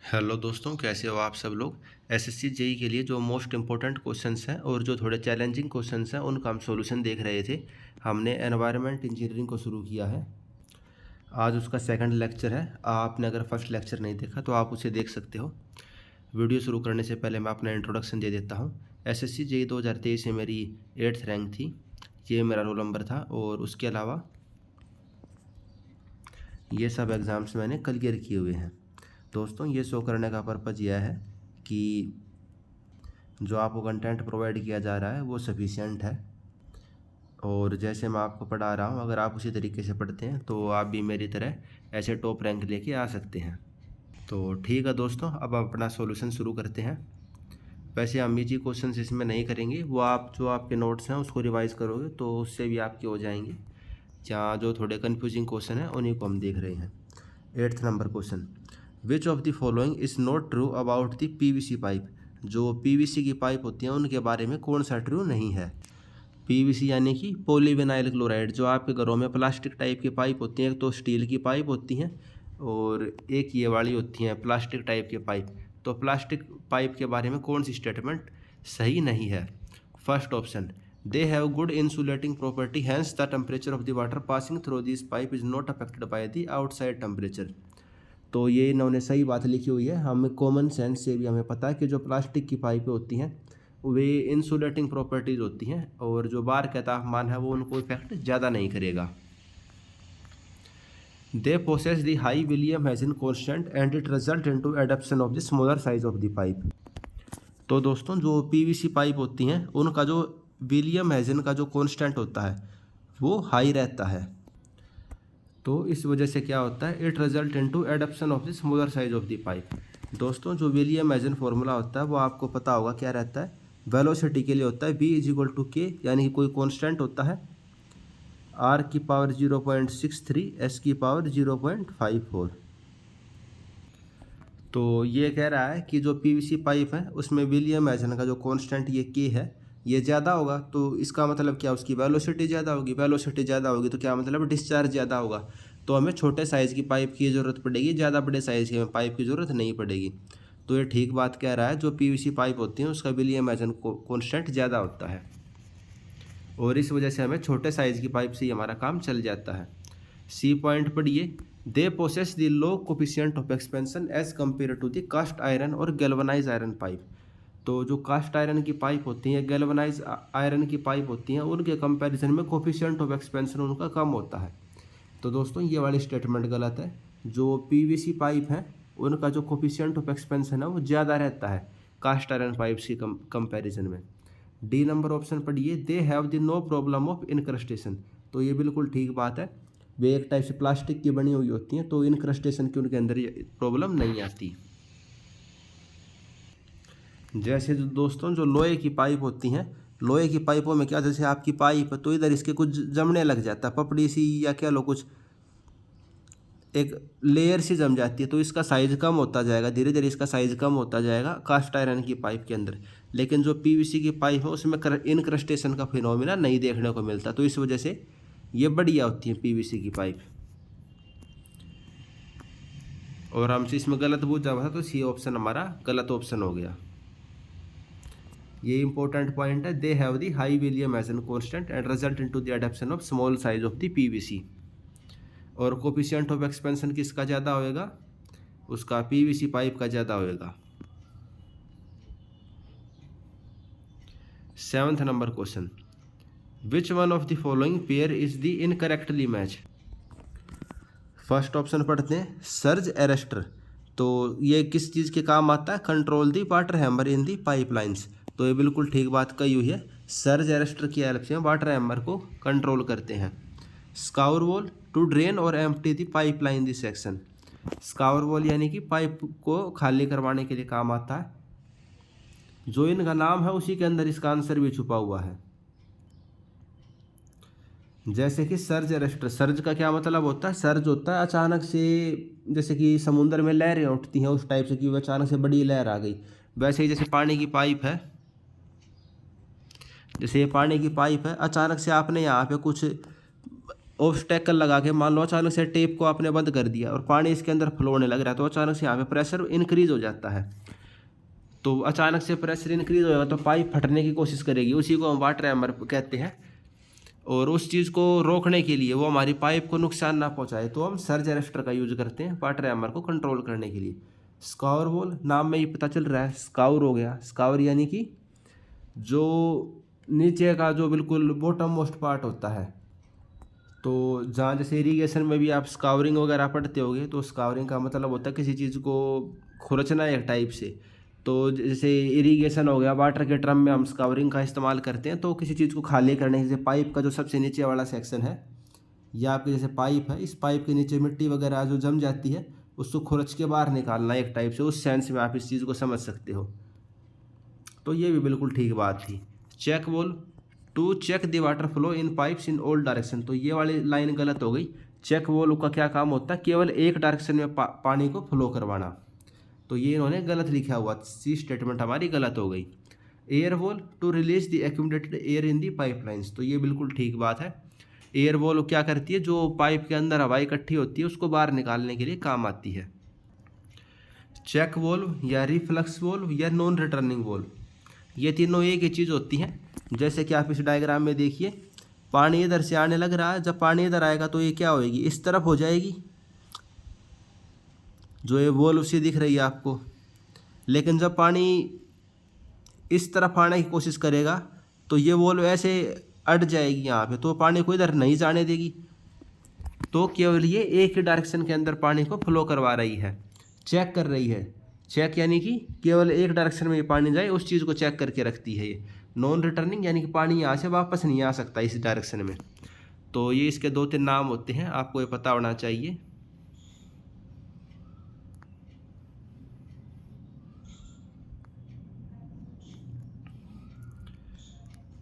Hello दोस्तों, कैसे हो आप सब लोग। एसएससी जेई के लिए जो मोस्ट इम्पोर्टेंट क्वेश्चंस हैं और जो थोड़े चैलेंजिंग क्वेश्चंस हैं उनका हम सॉल्यूशन देख रहे थे। हमने एनवायरनमेंट इंजीनियरिंग को शुरू किया है। आज उसका सेकंड लेक्चर है। आपने अगर फर्स्ट लेक्चर नहीं देखा तो आप उसे देख सकते हो। वीडियो शुरू करने से पहले मैं अपना इंट्रोडक्शन दे देता हूँ। एसएससी जेई 2023 में मेरी 8th रैंक थी। ये मेरा रोल नंबर था और उसके अलावा ये सब एग्ज़ाम्स मैंने क्लियर किए हुए हैं। दोस्तों, ये शो करने का पर्पज़ यह है कि जो आपको कंटेंट प्रोवाइड किया जा रहा है वो सफिशिएंट है, और जैसे मैं आपको पढ़ा रहा हूँ अगर आप उसी तरीके से पढ़ते हैं तो आप भी मेरी तरह ऐसे टॉप रैंक लेके आ सकते हैं। तो ठीक है दोस्तों, अब हम अपना सॉल्यूशन शुरू करते हैं। वैसे हम इजी क्वेश्चंस इसमें नहीं करेंगे, वो आप जो आपके नोट्स हैं उसको रिवाइज करोगे तो उससे भी आपके हो जाएंगे। जहाँ जो थोड़े कन्फ्यूजिंग क्वेश्चन हैं उन्हीं को हम देख रहे हैं। 8th number question, which of the following is not true about the PVC pipe. जो पीवीसी की पाइप होती हैं उनके बारे में कौन सा ट्रू नहीं है। पीवीसी यानी कि पॉलीविनाइल क्लोराइड। जो आपके घरों में प्लास्टिक टाइप की पाइप होती हैं, एक तो स्टील की पाइप होती हैं और एक ये वाली होती हैं प्लास्टिक टाइप की पाइप। तो प्लास्टिक पाइप के बारे में कौन सी स्टेटमेंट सही नहीं है। First option, they have good insulating property, hence the temperature of the water passing through this pipe is not affected by the outside temperature. तो ये इन्होंने सही बात लिखी हुई है। हमें कॉमन सेंस से भी हमें पता है कि जो प्लास्टिक की पाइपें होती हैं वे इंसुलेटिंग प्रॉपर्टीज़ होती हैं और जो बाहर का तापमान है वो उनको इफेक्ट ज़्यादा नहीं करेगा। They possess the high William Hazen constant and it result into adoption of the smaller size of the pipe. तो दोस्तों, जो पीवीसी पाइप होती हैं उनका जो विलियम हैज़न का जो कॉन्स्टेंट होता है वो हाई रहता है। तो इस वजह से क्या होता है, it result into adoption of the smaller size of the pipe. दोस्तों, जो विलियम हैज़न फार्मूला होता है वो आपको पता होगा क्या रहता है। वेलोसिटी के लिए होता है V=K, यानी कि कोई कांस्टेंट होता है, R⁴ 0.63, S⁴ 0.54। तो ये कह रहा है कि जो पीवीसी पाइप है उसमें विलियम हैज़न का जो कांस्टेंट ये K है ये ज़्यादा होगा। तो इसका मतलब क्या, उसकी वेलोसिटी ज़्यादा होगी। वेलोसिटी ज़्यादा होगी तो क्या मतलब डिस्चार्ज ज़्यादा होगा। तो हमें छोटे साइज़ की पाइप की ज़रूरत पड़ेगी, ज़्यादा बड़े साइज़ की हमें पाइप की ज़रूरत नहीं पड़ेगी। तो ये ठीक बात कह रहा है। जो पीवीसी पाइप होती हैं उसका विलियम हैज़न कांस्टेंट ज़्यादा होता है और इस वजह से हमें छोटे साइज़ की पाइप से ही हमारा काम चल जाता है। सी पॉइंट पढ़िए, they possess the low coefficient of expansion as compare to the cast iron और गैल्वनाइज आयरन पाइप। तो जो कास्ट आयरन की पाइप होती हैं, गैल्वनाइज आयरन की पाइप होती हैं, उनके कंपैरिजन में कोफिशिएंट ऑफ एक्सपेंशन उनका कम होता है। तो दोस्तों, ये वाली स्टेटमेंट गलत है। जो पीवीसी पाइप हैं उनका जो कोफिशिएंट ऑफ एक्सपेंशन है वो ज़्यादा रहता है कास्ट आयरन पाइप्स की कंपैरिजन में। डी नंबर ऑप्शन पढ़िए, they have the no problem of incrustation. तो ये बिल्कुल ठीक बात है। वे एक टाइप से प्लास्टिक की बनी हुई होती हैं तो इनक्रस्टेशन की उनके अंदर प्रॉब्लम नहीं आती। जैसे जो दोस्तों जो लोहे की पाइप होती हैं, लोहे की पाइपों में क्या, जैसे आपकी पाइप है तो इधर इसके कुछ जमने लग जाता है, पपड़ी सी या क्या लो, कुछ एक लेयर सी जम जाती है तो इसका साइज़ कम होता जाएगा, धीरे धीरे इसका साइज़ कम होता जाएगा कास्ट आयरन की पाइप के अंदर। लेकिन जो पीवीसी की पाइप है उसमें इनक्रस्टेशन का फिनोमिना नहीं देखने को मिलता, तो इस वजह से ये बढ़िया होती है पीवीसी की पाइप। और हमसे इसमें गलत पूछा हुआ था तो सी ऑप्शन हमारा गलत ऑप्शन हो गया। ये इंपॉर्टेंट पॉइंट है, दे have the high William हैज़न constant and result into the adaption of small size of the PVC. और कोफिशिएंट ऑफ एक्सपेंशन किसका ज़्यादा होएगा, उसका पीवीसी पाइप का ज़्यादा होएगा। 7th number question, which one of the following pair is the incorrectly match. First option पढ़ते हैं, सर्ज अरेस्टर। तो ये किस चीज़ के काम आता है, control the water hammer in the pipelines. तो ये बिल्कुल ठीक बात कही हुई है। सर्ज अरेस्टर की हेल्प से वाटर हैमर को कंट्रोल करते हैं। स्काउर वॉल, टू ड्रेन और empty the pipeline the section. Scour valve यानी कि पाइप को खाली करवाने के लिए काम आता है। जो इनका नाम है उसी के अंदर इसका आंसर भी छुपा हुआ है। जैसे कि सर्ज अरेस्टर, सर्ज का क्या मतलब होता है, सर्ज होता है अचानक से, जैसे कि समुद्र में लहरें उठती हैं उस टाइप से कि वो अचानक से बड़ी लहर आ गई। वैसे ही जैसे पानी की पाइप है, जैसे ये पानी की पाइप है, अचानक से आपने यहाँ पे कुछ ऑब्स्टेकल लगा के, मान लो अचानक से टेप को आपने बंद कर दिया और पानी इसके अंदर फ्लो होने लग रहा है, तो अचानक से यहाँ पे प्रेशर इंक्रीज हो जाता है। तो अचानक से प्रेशर इंक्रीज हो जाएगा तो पाइप फटने की कोशिश करेगी, उसी को हम वाटर हैमर कहते हैं। और उस चीज़ को रोकने के लिए, वो हमारी पाइप को नुकसान ना पहुंचाए, तो हम सर्ज अरेस्टर का यूज करते हैं वाटर हैमर को कंट्रोल करने के लिए। स्काउर वॉल, नाम में ही पता चल रहा है, स्काउर हो गया। स्काउर यानी कि जो नीचे का जो बिल्कुल बॉटम मोस्ट पार्ट होता है, तो जहाँ जैसे इरीगेशन में भी आप स्काउरिंग वगैरह पढ़ते होगे, तो स्काउरिंग का मतलब होता है किसी चीज़ को खुरचना एक टाइप से। तो जैसे इरीगेशन हो गया, वाटर के ड्रम में हम स्काउरिंग का इस्तेमाल करते हैं, तो किसी चीज़ को खाली करने, जैसे पाइप का जो सबसे नीचे वाला सेक्शन है, या आपके जैसे पाइप है, इस पाइप के नीचे मिट्टी वगैरह जो जम जाती है, उसको खुरच के बाहर निकालना एक टाइप से, उस सेंस में आप इस चीज़ को समझ सकते हो। तो ये भी बिल्कुल ठीक बात थी। Check valve, to check the water flow in pipes in all direction, तो ये वाली लाइन गलत हो गई। चेक वॉल का क्या काम होता है, केवल एक डायरेक्शन में पानी को फ्लो करवाना, तो ये इन्होंने गलत लिखा हुआ, सी स्टेटमेंट हमारी गलत हो गई। Air valve, to release the accumulated air in the pipelines, तो ये बिल्कुल ठीक बात है। एयर वॉल क्या करती है, जो पाइप के अंदर हवा इकट्ठी होती है उसको बाहर निकालने के लिए काम आती है। चेक वॉल्व या रिफ्लक्स वॉल्व या नॉन रिटर्निंग वॉल्व, ये तीनों एक ही चीज़ होती हैं। जैसे कि आप इस डायग्राम में देखिए, पानी इधर से आने लग रहा है, जब पानी इधर आएगा तो ये क्या होएगी, इस तरफ हो जाएगी, जो ये वॉल्व सी दिख रही है आपको। लेकिन जब पानी इस तरफ आने की कोशिश करेगा तो ये वॉल्व ऐसे अट जाएगी यहाँ पे, तो पानी को इधर नहीं जाने देगी। तो केवल ये एक ही डायरेक्शन के अंदर पानी को फ्लो करवा रही है, चेक कर रही है। चेक यानी कि केवल एक डायरेक्शन में ये पानी जाए, उस चीज़ को चेक करके रखती है ये। नॉन रिटर्निंग यानी कि पानी यहाँ से वापस नहीं आ सकता इस डायरेक्शन में। तो ये इसके 2-3 नाम होते हैं, आपको ये पता होना चाहिए।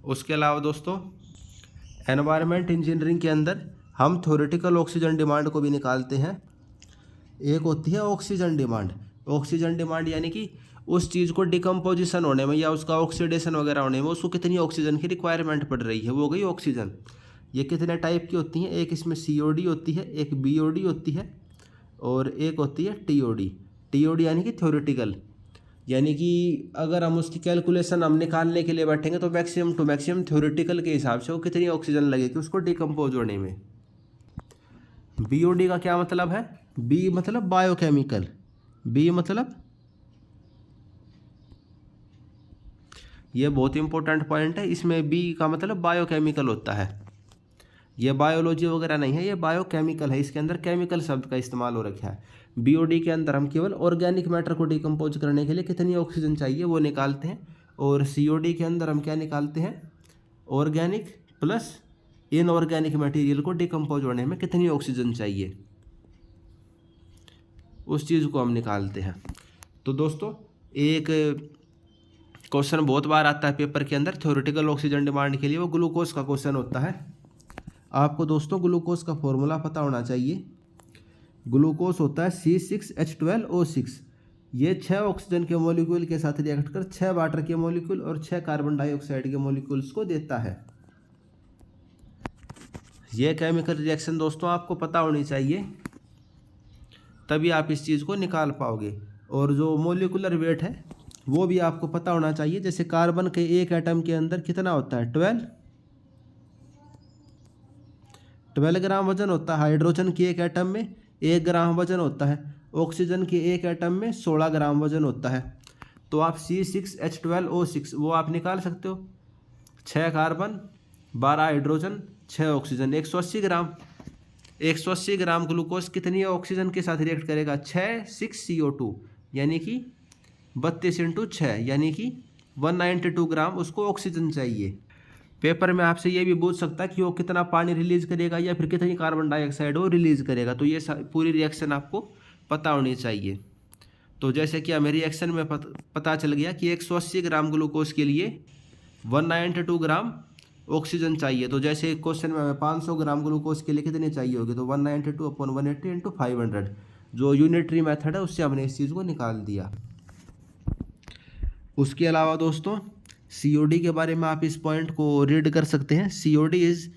उसके अलावा दोस्तों, एनवायरनमेंट इंजीनियरिंग के अंदर हम थ्योरेटिकल ऑक्सीजन डिमांड को भी निकालते हैं। एक होती है ऑक्सीजन डिमांड। ऑक्सीजन डिमांड यानी कि उस चीज़ को डिकम्पोजिशन होने में या उसका ऑक्सीडेशन वगैरह होने में उसको कितनी ऑक्सीजन की रिक्वायरमेंट पड़ रही है, वो हो गई ऑक्सीजन। ये कितने टाइप की होती हैं, एक इसमें COD होती है, एक BOD होती है, और एक होती है TOD। TOD यानी कि थ्योरेटिकल, यानी कि अगर हम उसकी कैलकुलेशन हम निकालने के लिए बैठेंगे तो मैक्सिमम टू मैक्सिमम थ्योरेटिकल के हिसाब से वो कितनी ऑक्सीजन लगेगी उसको डिकम्पोज होने में। BOD का क्या मतलब है, B मतलब बायोकेमिकल, B मतलब, ये बहुत इंपॉर्टेंट पॉइंट है, इसमें B का मतलब बायोकेमिकल होता है। ये बायोलॉजी वगैरह नहीं है, ये बायोकेमिकल है, इसके अंदर केमिकल शब्द का इस्तेमाल हो रखा है। BOD के अंदर हम केवल ऑर्गेनिक मैटर को डिकम्पोज करने के लिए कितनी ऑक्सीजन चाहिए वो निकालते हैं, और COD के अंदर हम क्या निकालते हैं, ऑर्गेनिक प्लस इनऑर्गेनिक मटेरियल को डिकम्पोज होने में कितनी ऑक्सीजन चाहिए, उस चीज़ को हम निकालते हैं। तो दोस्तों, एक क्वेश्चन बहुत बार आता है पेपर के अंदर थ्योरेटिकल ऑक्सीजन डिमांड के लिए, वो ग्लूकोज का क्वेश्चन होता है। आपको दोस्तों ग्लूकोज का फॉर्मूला पता होना चाहिए। ग्लूकोज होता है C6H12O6। ये 6 ऑक्सीजन के मॉलिक्यूल के साथ रिएक्ट कर 6 वाटर के मॉलिक्यूल और 6 कार्बन डाइऑक्साइड के मॉलिक्यूल्स को देता है। ये केमिकल रिएक्शन दोस्तों आपको पता होनी चाहिए, तभी आप इस चीज़ को निकाल पाओगे। और जो मॉलिक्यूलर वेट है वो भी आपको पता होना चाहिए। जैसे कार्बन के एक एटम के अंदर कितना होता है, 12 ग्राम वजन होता है। हाइड्रोजन के एक एटम में 1 ग्राम वजन होता है। ऑक्सीजन के एक एटम में 16 ग्राम वजन होता है। तो आप C6H12O6 वो आप निकाल सकते हो। 6 कार्बन, 12 हाइड्रोजन, 6 ऑक्सीजन, 180 ग्राम। 180 ग्राम ग्लूकोज कितनी ऑक्सीजन के साथ रिएक्ट करेगा, 6CO2, यानी कि 32 × 6 यानी कि 192 ग्राम उसको ऑक्सीजन चाहिए। पेपर में आपसे ये भी पूछ सकता है कि वो कितना पानी रिलीज करेगा या फिर कितनी कार्बन डाइऑक्साइड वो रिलीज करेगा। तो ये पूरी रिएक्शन आपको पता होनी चाहिए। तो जैसे कि हमें रिएक्शन में पता चल गया कि 180 ग्राम ग्लूकोज के लिए 192 ग्राम ऑक्सीजन चाहिए। तो जैसे क्वेश्चन में हमें 500 ग्राम ग्लूकोज के लिए कितनी चाहिए होगी, तो 192/180 × 500, जो यूनिटरी मेथड है उससे हमने इस चीज़ को निकाल दिया। उसके अलावा दोस्तों, COD के बारे में आप इस पॉइंट को रीड कर सकते हैं। COD is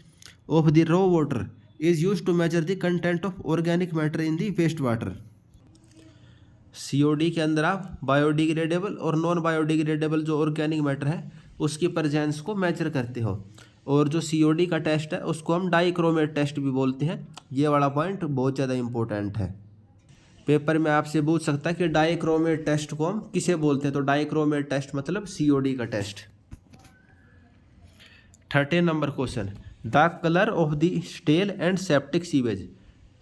of the raw water is use to measure the content of organic matter in the waste water. COD के अंदर आप बायोडिग्रेडेबल और नॉन बायोडिग्रेडेबल जो ऑर्गेनिक मैटर है उसकी प्रेजेंस को मेजर करते हो। और जो COD का टेस्ट है उसको हम डाइक्रोमेट टेस्ट भी बोलते हैं। ये वाला पॉइंट बहुत ज़्यादा इंपॉर्टेंट है, पेपर में आपसे पूछ सकता है कि डाइक्रोमेट टेस्ट को हम किसे बोलते हैं, तो डाइक्रोमेट टेस्ट मतलब COD का test. 13 number question, the colour of the stale and septic sewage.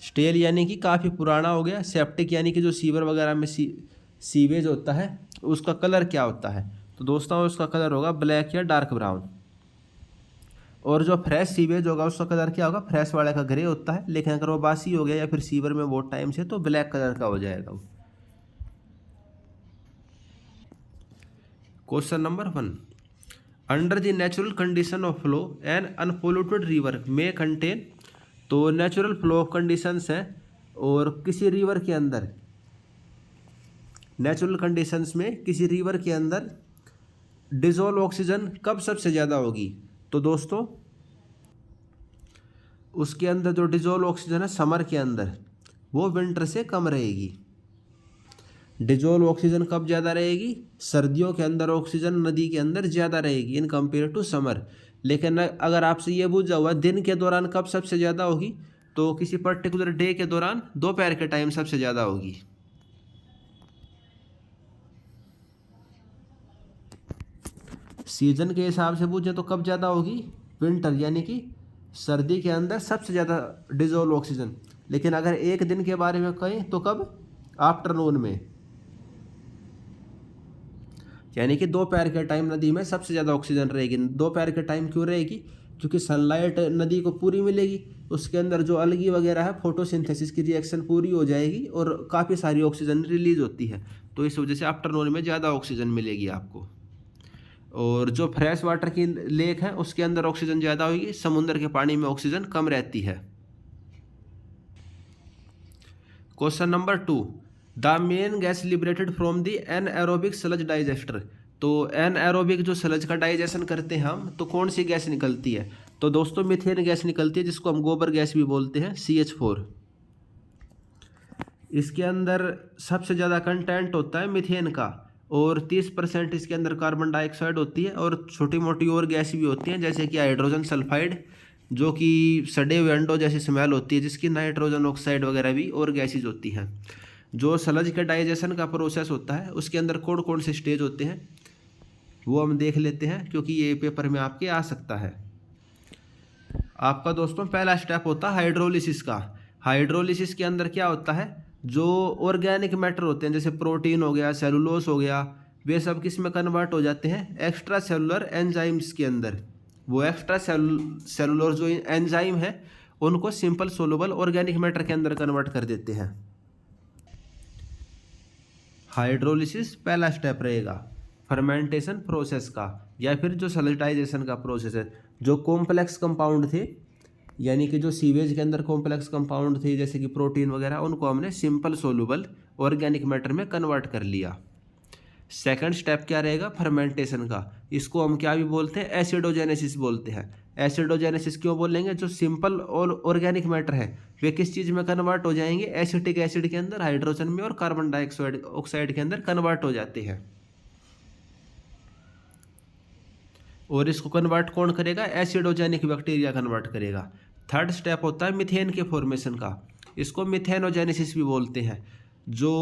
Stale यानी कि काफ़ी पुराना हो गया, सेप्टिक यानी कि जो सीवर वगैरह में सीवेज होता है उसका कलर क्या होता है, तो दोस्तों उसका कलर होगा ब्लैक या डार्क ब्राउन। और जो फ्रेश सीवेज होगा उसका कलर क्या होगा, फ्रेश वाले का ग्रे होता है, लेकिन अगर वो बासी हो गया या फिर सीवर में बहुत टाइम से तो ब्लैक कलर का हो जाएगा वो। Question number 1, under the natural condition of flow an unpolluted river में कंटेन। तो नेचुरल फ्लो ऑफ कंडीशंस हैं और किसी रिवर के अंदर, नेचुरल कंडीशंस में किसी रिवर के अंदर डिजोल्व ऑक्सीजन कब सबसे ज़्यादा होगी, तो दोस्तों उसके अंदर जो डिजोल्व ऑक्सीजन है समर के अंदर वो विंटर से कम रहेगी। डिजोल्व ऑक्सीजन कब ज़्यादा रहेगी, सर्दियों के अंदर ऑक्सीजन नदी के अंदर ज़्यादा रहेगी इन कंपेयर टू समर। लेकिन अगर आपसे ये पूछा हुआ दिन के दौरान कब सबसे ज़्यादा होगी, तो किसी पर्टिकुलर डे के दौरान दोपहर के टाइम सबसे ज़्यादा होगी। सीजन के हिसाब से पूछें तो कब ज़्यादा होगी, विंटर यानी कि सर्दी के अंदर सबसे ज़्यादा डिजोल्व ऑक्सीजन। लेकिन अगर एक दिन के बारे में कहें तो कब, आफ्टरनून में, यानी कि दोपहर के टाइम नदी में सबसे ज़्यादा ऑक्सीजन रहेगी। दोपहर के टाइम क्यों रहेगी, क्योंकि सनलाइट नदी को पूरी मिलेगी, उसके अंदर जो अलगी वगैरह है फोटोसिंथेसिस की रिएक्शन पूरी हो जाएगी और काफ़ी सारी ऑक्सीजन रिलीज होती है, तो इस वजह से आफ्टरनून में ज़्यादा ऑक्सीजन मिलेगी आपको। और जो फ्रेश वाटर की लेक है उसके अंदर ऑक्सीजन ज़्यादा होगी, समुद्र के पानी में ऑक्सीजन कम रहती है। Question number 2, the main gas liberated from the anaerobic sludge digester. तो एनएरोबिक जो स्लज का डाइजेशन करते हैं हम, तो कौन सी गैस निकलती है, तो दोस्तों मीथेन गैस निकलती है, जिसको हम गोबर गैस भी बोलते हैं, CH4। इसके अंदर सबसे ज़्यादा कंटेंट होता है मीथेन का और 30% इसके अंदर कार्बन डाइऑक्साइड होती है और छोटी मोटी और गैस भी होती हैं, जैसे कि हाइड्रोजन सल्फाइड जो कि सड़े हुए अंडों जैसी स्मेल होती है, जिसकी नाइट्रोजन ऑक्साइड वगैरह भी और गैसेज होती हैं। जो स्लज के डाइजेशन का प्रोसेस होता है उसके अंदर कौन कौन से स्टेज होते हैं वो हम देख लेते हैं, क्योंकि ये पेपर में आपके आ सकता है। आपका दोस्तों पहला स्टेप होता है हाइड्रोलिसिस का। हाइड्रोलिसिस के अंदर क्या होता है, जो ऑर्गेनिक मैटर होते हैं जैसे प्रोटीन हो गया, सेलुलोज हो गया, वे सब किस में कन्वर्ट हो जाते हैं, एक्स्ट्रा सेलुलर एंजाइम्स के अंदर। वो एक्स्ट्रा सेलुलर जो एंजाइम है उनको सिंपल सोलुबल ऑर्गेनिक मैटर के अंदर कन्वर्ट कर देते हैं। हाइड्रोलिसिस पहला स्टेप रहेगा फर्मेंटेशन प्रोसेस का, या फिर जो सैलिटाइजेशन का प्रोसेस है। जो कॉम्प्लेक्स कंपाउंड थे, यानी कि जो सीवेज के अंदर कॉम्प्लेक्स कंपाउंड थे जैसे कि प्रोटीन वगैरह, उनको हमने सिंपल सोलुबल ऑर्गेनिक मैटर में कन्वर्ट कर लिया। सेकंड स्टेप क्या रहेगा, फर्मेंटेशन का। इसको हम क्या भी बोलते हैं, एसिडोजेनेसिस बोलते हैं। एसिडोजेनेसिस क्यों बोलेंगे, जो सिंपल और ऑर्गेनिक मैटर है वे किस चीज़ में कन्वर्ट हो जाएंगे, एसिटिक एसिड के अंदर, हाइड्रोजन में, और कार्बन डाइऑक्साइड ऑक्साइड के अंदर कन्वर्ट हो जाते हैं। और इसको कन्वर्ट कौन करेगा, एसिडोजेनिक बैक्टीरिया कन्वर्ट करेगा। थर्ड स्टेप होता है मीथेन के फॉर्मेशन का। इसको मिथेनोजेनेसिस भी बोलते हैं। जो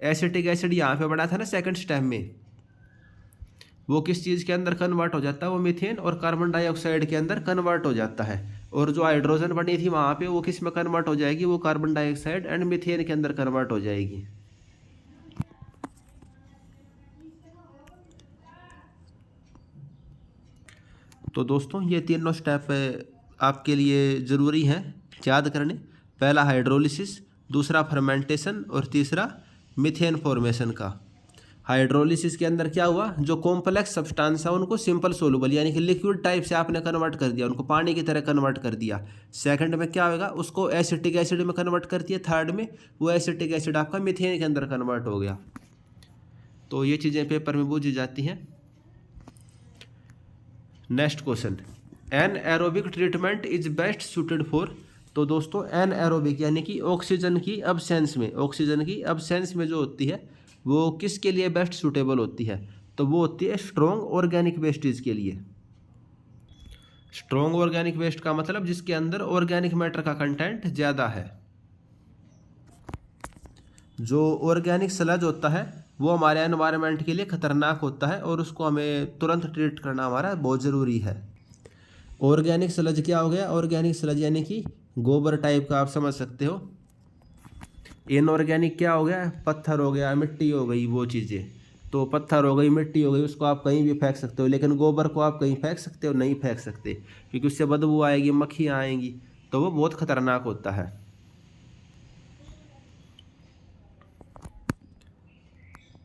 एसिटिक एसिड यहाँ पे बना था ना सेकंड स्टेप में, वो किस चीज़ के अंदर कन्वर्ट हो जाता है, वो मीथेन और कार्बन डाइऑक्साइड के अंदर कन्वर्ट हो जाता है। और जो हाइड्रोजन बनी थी वहाँ पे वो किस में कन्वर्ट हो जाएगी, वो कार्बन डाइऑक्साइड एंड मीथेन के अंदर कन्वर्ट हो जाएगी। तो दोस्तों ये तीनों स्टेप आपके लिए ज़रूरी हैं याद करने। पहला हाइड्रोलिसिस, दूसरा फर्मेंटेशन और तीसरा मीथेन फॉर्मेशन का। हाइड्रोलिसिस के अंदर क्या हुआ, जो कॉम्प्लेक्स सब्सटेंस है उनको सिंपल सोलुबल यानी कि लिक्विड टाइप से आपने कन्वर्ट कर दिया, उनको पानी की तरह कन्वर्ट कर दिया। सेकंड में क्या होगा, उसको एसिटिक एसिड में कन्वर्ट कर दिया। थर्ड में वो एसिटिक एसिड आपका मीथेन के अंदर कन्वर्ट हो गया। तो ये चीज़ें पेपर में पूछी जाती हैं। Next question, anaerobic treatment is best suited for. तो दोस्तों एनएरोबिक यानी कि ऑक्सीजन की अब्सेंस में जो होती है वो किसके लिए बेस्ट सूटेबल होती है? तो वो होती है स्ट्रॉन्ग ऑर्गेनिक वेस्टेज के लिए। स्ट्रॉन्ग ऑर्गेनिक वेस्ट का मतलब जिसके अंदर ऑर्गेनिक मैटर का कंटेंट ज़्यादा है। जो ऑर्गेनिक स्लज होता है वो हमारे एनवायरनमेंट के लिए खतरनाक होता है और उसको हमें तुरंत ट्रीट करना हमारा बहुत ज़रूरी है। ऑर्गेनिक स्लज क्या हो गया? ऑर्गेनिक स्लज यानी कि गोबर टाइप का, आप समझ सकते हो। इनऑर्गेनिक क्या हो गया? पत्थर हो गया, मिट्टी हो गई, वो चीज़ें। तो पत्थर हो गई, मिट्टी हो गई, उसको आप कहीं भी फेंक सकते हो, लेकिन गोबर को आप कहीं फेंक सकते हो? नहीं फेंक सकते, क्योंकि उससे बदबू आएगी, मक्खियाँ आएंगी, तो वो बहुत खतरनाक होता है।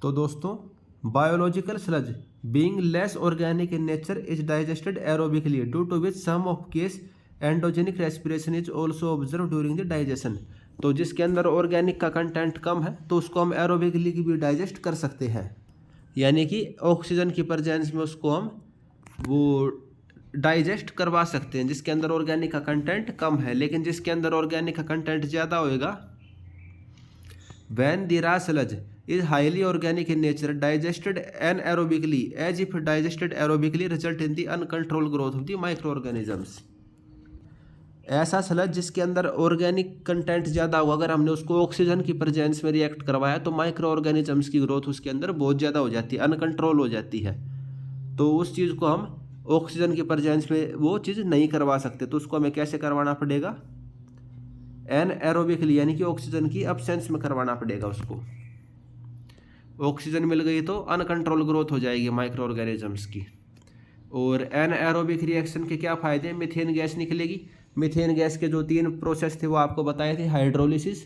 तो दोस्तों biological sludge being less organic in nature is digested aerobically due to which some of case endogenic respiration is also observe during the digestion. तो जिसके अंदर ऑर्गेनिक का कंटेंट कम है तो उसको हम एरोबिकली भी डाइजेस्ट कर सकते हैं, यानी कि ऑक्सीजन की प्रेजेंस में उसको हम वो डाइजेस्ट करवा सकते हैं जिसके अंदर ऑर्गेनिक का कंटेंट कम है। लेकिन जिसके अंदर ऑर्गेनिक का कंटेंट ज़्यादा होएगा, when the raw sludge is highly organic in nature, digested anaerobically, as if digested aerobically result in the uncontrolled growth of the microorganisms। ऐसा स्लज जिसके अंदर ऑर्गेनिक कंटेंट ज़्यादा होगा, अगर हमने उसको ऑक्सीजन की प्रेजेंस में रिएक्ट करवाया तो माइक्रो ऑर्गेनिजम्स की ग्रोथ उसके अंदर बहुत ज़्यादा हो जाती है, अनकंट्रोल हो जाती है। तो उस चीज़ को हम ऑक्सीजन की प्रेजेंस में वो चीज़ नहीं करवा सकते, तो उसको हमें कैसे करवाना पड़ेगा? एनएरोबिकली यानी कि ऑक्सीजन की अब्सेंस में करवाना पड़ेगा उसको। ऑक्सीजन मिल गई तो अनकंट्रोल ग्रोथ हो जाएगी माइक्रो ऑर्गेनिजम्स की। और एनएरोबिक रिएक्शन के क्या फ़ायदे? मीथेन गैस निकलेगी। मीथेन गैस के जो 3 प्रोसेस थे वो आपको बताए थे, हाइड्रोलिसिस,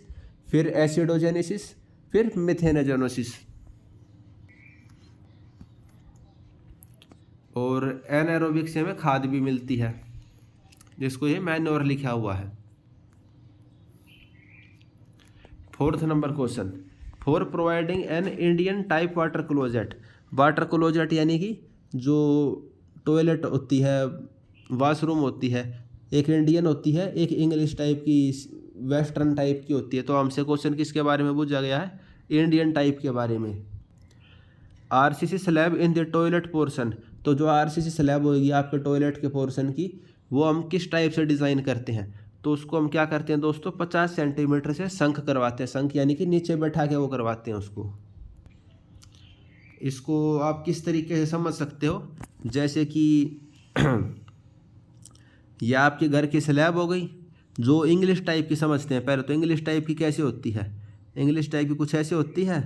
फिर एसिडोजेनेसिस, फिर मिथेनोजेनेसिस। और एनएरोबिक से हमें खाद भी मिलती है, जिसको ये मैन्योर लिखा हुआ है। 4th number question, for providing an Indian type water closet. Water closet यानी कि जो टॉयलेट होती है, वॉशरूम होती है, एक इंडियन होती है, एक इंग्लिश टाइप की, वेस्टर्न टाइप की होती है। तो हमसे क्वेश्चन किसके बारे में पूछा गया है? इंडियन टाइप के बारे में। RCC slab in the toilet portion. तो जो आरसीसी स्लैब होगी आपके टॉयलेट के पोर्शन की, वो हम किस टाइप से डिज़ाइन करते हैं? तो उसको हम क्या करते हैं दोस्तों, 50 सेंटीमीटर से शंख करवाते हैं। शंख यानी कि नीचे बैठा के वो करवाते हैं उसको। इसको आप किस तरीके से समझ सकते हो? जैसे कि यह आपके घर की स्लैब हो गई, जो इंग्लिश टाइप की समझते हैं। पहले तो इंग्लिश टाइप की कैसी होती है? इंग्लिश टाइप की कुछ ऐसी होती है।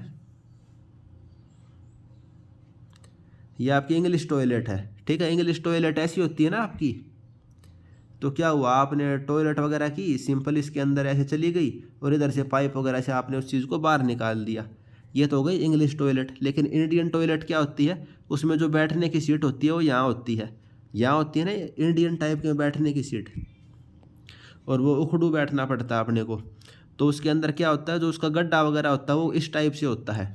ये आपकी इंग्लिश टॉयलेट है, ठीक है। इंग्लिश टॉयलेट ऐसी होती है ना आपकी। तो क्या हुआ, आपने टॉयलेट वगैरह की, सिंपल इसके अंदर ऐसे चली गई और इधर से पाइप वगैरह से आपने उस चीज़ को बाहर निकाल दिया। ये तो हो गई इंग्लिश टॉयलेट। लेकिन इंडियन टॉयलेट क्या होती है? उसमें जो बैठने की सीट होती है वो यहाँ होती है, यहाँ होती है ना इंडियन टाइप के बैठने की सीट, और वो उखड़ू बैठना पड़ता है अपने को। तो उसके अंदर क्या होता है, जो उसका गड्ढा वगैरह होता है वो इस टाइप से होता है।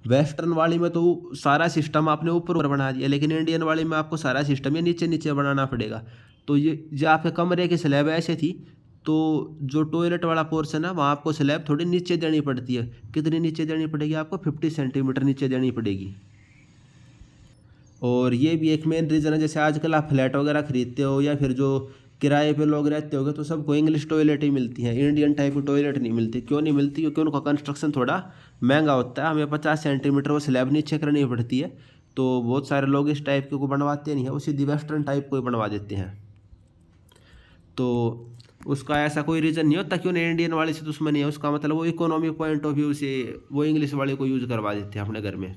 वेस्टर्न वाली में तो सारा सिस्टम आपने ऊपर ऊपर बना दिया, लेकिन इंडियन वाली में आपको सारा सिस्टम ये नीचे नीचे बनाना पड़ेगा। तो ये जो आपके कमरे की स्लैब ऐसे थी, तो जो टॉयलेट वाला पोर्शन है वहाँ आपको स्लैब थोड़ी नीचे देनी पड़ती है। कितनी नीचे देनी पड़ेगी आपको? 50 सेंटीमीटर नीचे देनी पड़ेगी। और ये भी एक मेन रीज़न है, जैसे आजकल आप फ्लैट वगैरह खरीदते हो या फिर जो किराए पे लोग रहते होगे तो सबको इंग्लिश टॉयलेट ही मिलती है, इंडियन टाइप की टॉयलेट नहीं मिलती। क्यों नहीं मिलती? क्योंकि उनका कंस्ट्रक्शन थोड़ा महंगा होता है, हमें 50 सेंटीमीटर वो स्लैब नीचे करनी पड़ती है। तो बहुत सारे लोग इस टाइप के को बनवाते नहीं है, वो सीधी वेस्टर्न टाइप को ही बनवा देते हैं। तो उसका ऐसा कोई रीज़न नहीं होता कि उन्हें इंडियन वाले से दुश्मनी है, उसका मतलब वो इकोनॉमिक पॉइंट ऑफ व्यू से वो इंग्लिश वाले को यूज़ करवा देते हैं अपने घर में।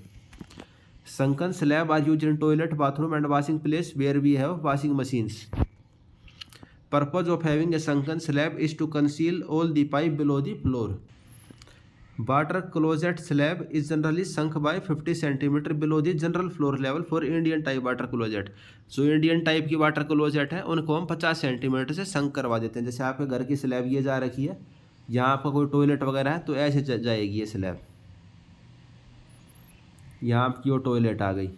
Sunken slab are used in toilet, bathroom and washing place where we have washing machines. Purpose of having a sunken slab is to conceal all the pipe below the floor. Water closet slab is generally sunk by 50 centimeter below the general floor level for Indian type water closet. जो Indian type की water closet है उनको हम 50 centimetre से संक करवा देते हैं। जैसे आपके घर की स्लैब ये जा रखी है, यहाँ आपका कोई टॉयलेट वगैरह है तो ऐसे जाएगी ये स्लैब, यहाँ आपकी वो टॉयलेट आ गई।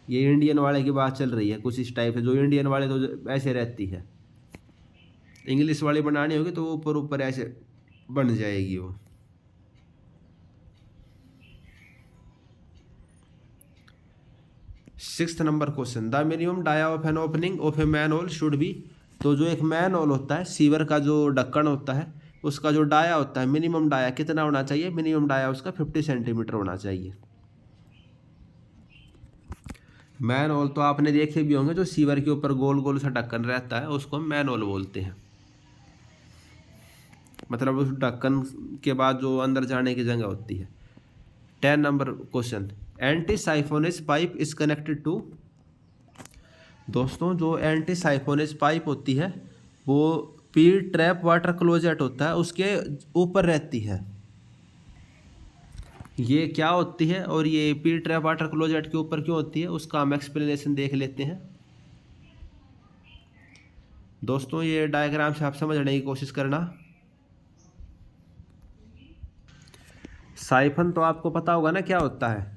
ये इंडियन वाले की बात चल रही है कुछ इस टाइप से, जो इंडियन वाले तो ऐसे रहती है। इंग्लिश वाली बनानी होगी तो वो ऊपर ऊपर ऐसे बन जाएगी वो। Sixth number question, the minimum dia of an opening of a manhole should be. तो जो एक मैन होल होता है, सीवर का जो ढक्कन होता है, उसका जो डाया होता है, मिनिमम डाया कितना होना चाहिए? मिनिमम डाया उसका 50 सेंटीमीटर होना चाहिए। मैन होल तो आपने देखे भी होंगे, जो सीवर के ऊपर गोल गोल सा ढक्कन रहता है उसको हम मैन होल बोलते हैं। मतलब उस ढक्कन के बाद जो अंदर जाने की जगह होती है। 10 number question, anti siphonic pipe is connected to. दोस्तों जो एंटी साइफोनिस पाइप होती है वो पी ट्रैप वाटर क्लोजेट होता है उसके ऊपर रहती है। ये क्या होती है और ये पी ट्रैप वाटर क्लोजेट के ऊपर क्यों होती है, उसका हम एक्सप्लेनेशन देख लेते हैं। दोस्तों ये डायग्राम से आप समझने की कोशिश करना। साइफन तो आपको पता होगा ना क्या होता है।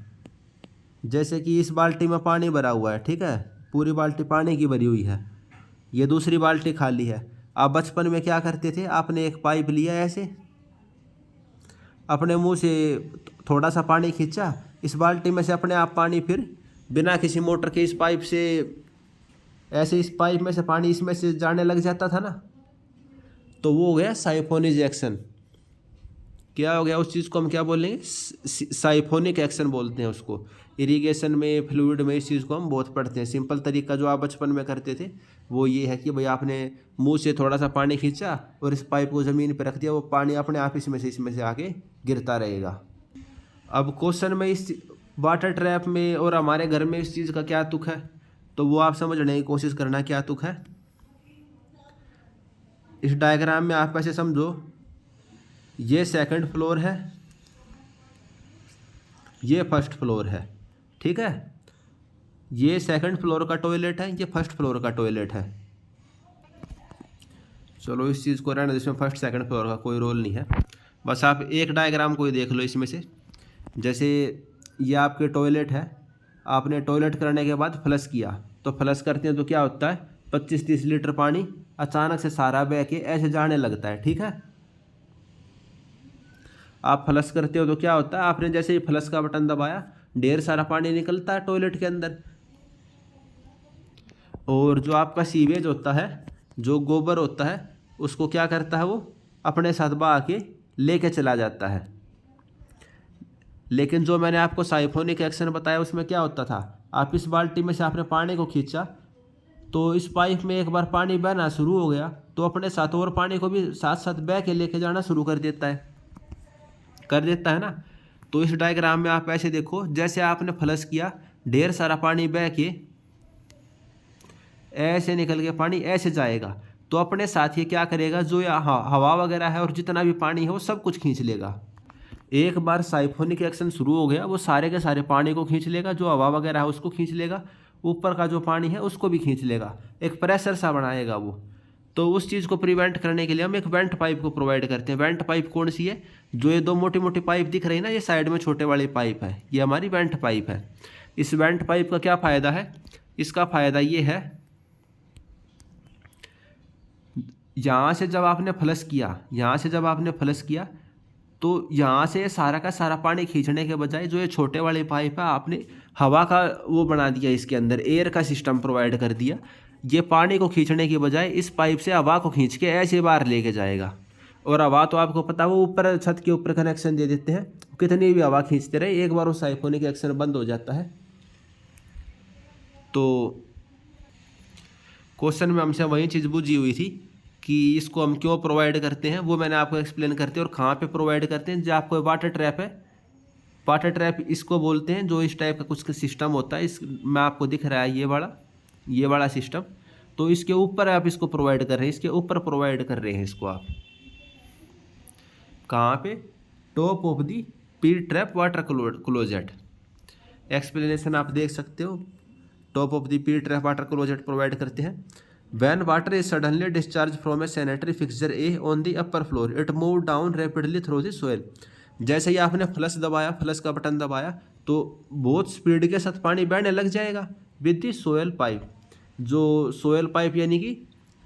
जैसे कि इस बाल्टी में पानी भरा हुआ है, ठीक है, पूरी बाल्टी पानी की भरी हुई है, ये दूसरी बाल्टी खाली है। आप बचपन में क्या करते थे, आपने एक पाइप लिया ऐसे, अपने मुंह से थोड़ा सा पानी खींचा, इस बाल्टी में से अपने आप पानी फिर बिना किसी मोटर के इस पाइप से ऐसे, इस पाइप में से पानी इसमें से जाने लग जाता था ना। तो वो हो गया साइफोनिक एक्शन। क्या हो गया, उस चीज़ को हम क्या बोलेंगे? साइफोनिक एक्शन बोलते हैं उसको। इरिगेशन में, फ्लूइड में इस चीज़ को हम बहुत पढ़ते हैं। सिंपल तरीका जो आप बचपन में करते थे वो ये है कि भाई आपने मुंह से थोड़ा सा पानी खींचा और इस पाइप को ज़मीन पर रख दिया, वो पानी अपने आप इसमें से आके गिरता रहेगा। अब क्वेश्चन में इस वाटर ट्रैप में और हमारे घर में इस चीज़ का क्या तुक है, तो वो आप समझने की कोशिश करना क्या तुक है। इस डायग्राम में आप ऐसे समझो, ये सेकंड फ्लोर है, ये फर्स्ट फ्लोर है, ठीक है। ये सेकंड फ्लोर का टॉयलेट है, ये फर्स्ट फ्लोर का टॉयलेट है। चलो इस चीज़ को रहने दो, इसमें फर्स्ट सेकंड फ्लोर का कोई रोल नहीं है। बस आप एक डायग्राम को ही देख लो इसमें से। जैसे ये आपके टॉयलेट है, आपने टॉयलेट करने के बाद फ्लश किया, तो फ्लश करते हैं तो क्या होता है, 25-30 लीटर पानी अचानक से सारा बह के ऐसे जाने लगता है, ठीक है। आप फ्लश करते हो तो क्या होता है, आपने जैसे ही फ्लश का बटन दबाया, ढेर सारा पानी निकलता है टॉयलेट के अंदर। और जो आपका सीवेज होता है, जो गोबर होता है, उसको क्या करता है, वो अपने साथ बहा के लेके चला जाता है। लेकिन जो मैंने आपको साइफोनिक एक्शन बताया उसमें क्या होता था, आप इस बाल्टी में से आपने पानी को खींचा, तो इस पाइप में एक बार पानी बहना शुरू हो गया तो अपने साथ और पानी को भी साथ साथ बह के लेके जाना शुरू कर देता है ना। तो इस डायग्राम में आप ऐसे देखो, जैसे आपने फ्लश किया, ढेर सारा पानी बह के ऐसे निकल के पानी ऐसे जाएगा, तो अपने साथ ये क्या करेगा, जो हवा वगैरह है और जितना भी पानी है वो सब कुछ खींच लेगा। एक बार साइफोनिक एक्शन शुरू हो गया, वो सारे के सारे पानी को खींच लेगा, जो हवा वगैरह है उसको खींच लेगा, ऊपर का जो पानी है उसको भी खींच लेगा, एक प्रेशर सा बनाएगा वो। तो उस चीज़ को प्रिवेंट करने के लिए हम एक वेंट पाइप को प्रोवाइड करते हैं। वेंट पाइप कौन सी है, जो ये दो मोटी मोटी पाइप दिख रही है ना, ये साइड में छोटे वाली पाइप है, ये हमारी वेंट पाइप है। इस वेंट पाइप का क्या फ़ायदा है, इसका फ़ायदा ये है, यहाँ से जब आपने फ्लश किया, तो यहाँ से सारा का सारा पानी खींचने के बजाय जो ये छोटे वाले पाइप है, आपने हवा का वो बना दिया, इसके अंदर एयर का सिस्टम प्रोवाइड कर दिया। ये पानी को खींचने के बजाय इस पाइप से हवा को खींच के ऐसे बाहर लेके जाएगा। और हवा तो आपको पता, वो ऊपर छत के ऊपर कनेक्शन दे देते हैं, कितनी भी हवा खींचते रहे, एक बार वो साइफोनिक एक्शन बंद हो जाता है। तो क्वेश्चन में हमसे वही चीज़ बुझी हुई थी कि इसको हम क्यों प्रोवाइड करते हैं, वो मैंने आपको एक्सप्लेन करते हैं। और कहाँ पे प्रोवाइड करते हैं, जो आपको वाटर ट्रैप है, वाटर ट्रैप इसको बोलते हैं, जो इस टाइप का कुछ सिस्टम होता है, इस में आपको दिख रहा है ये वाला सिस्टम। तो इसके ऊपर आप इसको प्रोवाइड कर रहे हैं, इसके ऊपर प्रोवाइड कर रहे हैं इसको आप। कहाँ पे, top of the P trap water closet. Explanation आप देख सकते हो, top of the P trap water closet provide करते हैं। When water is suddenly discharged from a sanitary fixture A on the upper floor, it move down rapidly through the soil. जैसे ही आपने flush दबाया, flush का button दबाया, तो बहुत speed के साथ पानी बहने लग जाएगा विद दी सोयल पाइप। जो सोयल पाइप यानी कि